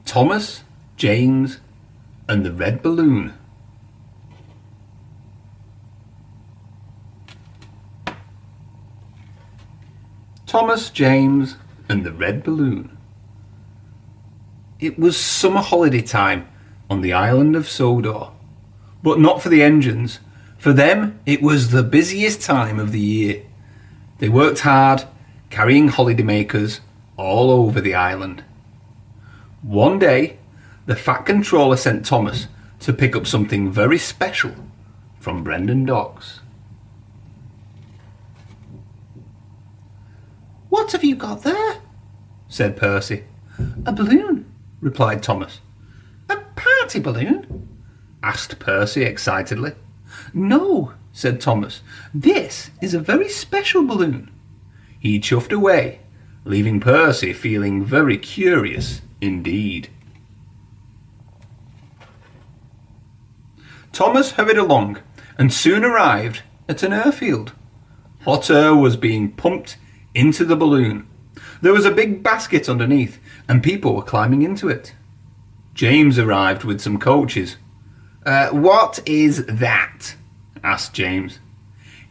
Thomas, James, and the red balloon. Thomas, James, and the red balloon. It was summer holiday time on the island of Sodor, but not for the engines. For them, it was the busiest time of the year. They worked hard, carrying holidaymakers all over the island. One day, the Fat Controller sent Thomas to pick up something very special from Brendan Docks. "What have you got there?" said Percy. "A balloon," replied Thomas. "A party balloon?" asked Percy excitedly. "No," said Thomas. "This is a very special balloon." He chuffed away, leaving Percy feeling very curious indeed. Thomas hurried along and soon arrived at an airfield. Hot air was being pumped into the balloon. There was a big basket underneath and people were climbing into it. James arrived with some coaches. What is that?" asked James.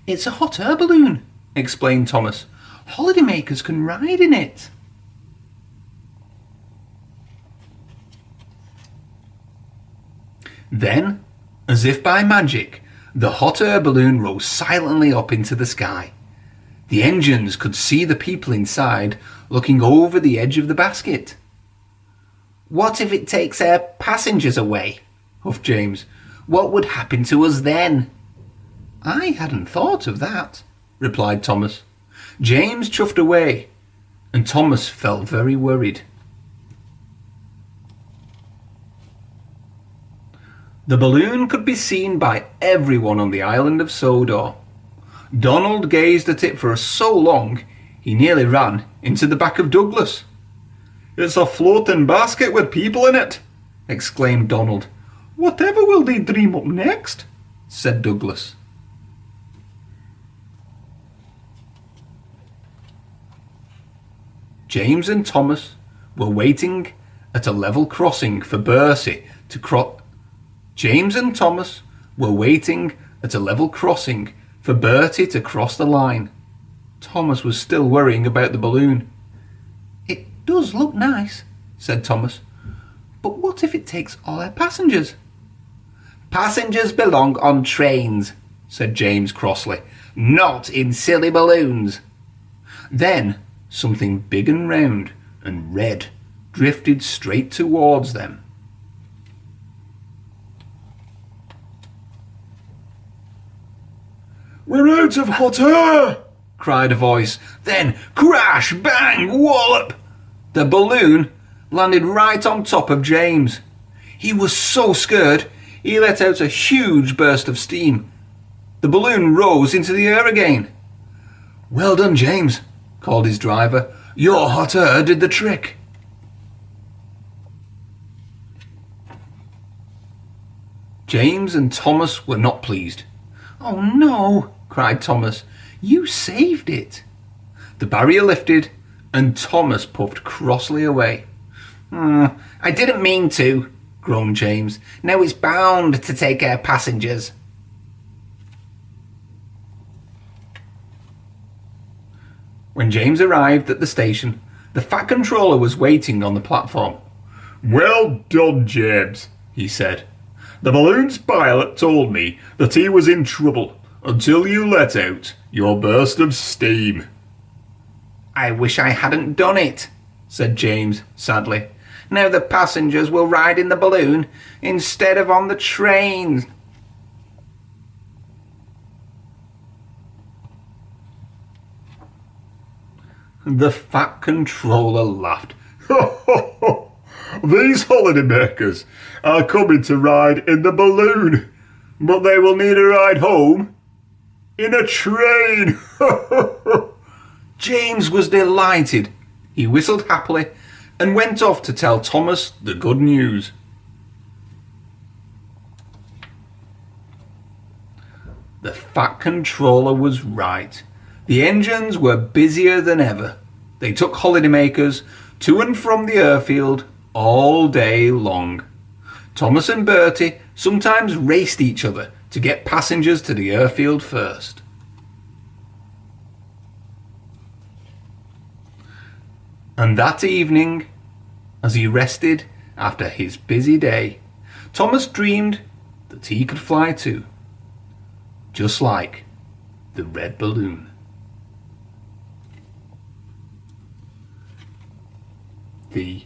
"It's a hot air balloon," explained Thomas. "Holidaymakers can ride in it." Then, as if by magic, the hot air balloon rose silently up into the sky. The engines could see the people inside looking over the edge of the basket. "What if it takes our passengers away?" huffed James. "What would happen to us then?" "I hadn't thought of that," replied Thomas. James chuffed away, and Thomas felt very worried. The balloon could be seen by everyone on the island of Sodor. Donald gazed at it for so long he nearly ran into the back of Douglas. "It's a floating basket with people in it," exclaimed Donald. "Whatever will they dream up next?" said Douglas. James and Thomas were waiting at a level crossing for Percy to cross. James and Thomas were waiting at a level crossing for Bertie to cross the line. Thomas was still worrying about the balloon. "It does look nice," said Thomas. "But what if it takes all our passengers?" "Passengers belong on trains," said James crossly, "not in silly balloons." Then something big and round and red drifted straight towards them. "We're out of hot air!" cried a voice. Then crash, bang, wallop! The balloon landed right on top of James. He was so scared he let out a huge burst of steam. The balloon rose into the air again. "Well done, James," called his driver. "Your hot air did the trick." James and Thomas were not pleased. "Oh no," cried Thomas. "You saved it." The barrier lifted and Thomas puffed crossly away. "I didn't mean to," groaned James. "Now it's bound to take our passengers." When James arrived at the station, the Fat Controller was waiting on the platform. "Well done, James," he said. "The balloon's pilot told me that he was in trouble until you let out your burst of steam." "I wish I hadn't done it," said James sadly. "Now the passengers will ride in the balloon instead of on the train." The Fat Controller laughed. "These holidaymakers are coming to ride in the balloon, but they will need a ride home in a train." James was delighted. He whistled happily and went off to tell Thomas the good news. The Fat Controller was right. The engines were busier than ever. They took holidaymakers to and from the airfield all day long. Thomas and Bertie sometimes raced each other to get passengers to the airfield first. And that evening, as he rested after his busy day, Thomas dreamed that he could fly too, just like the red balloon. The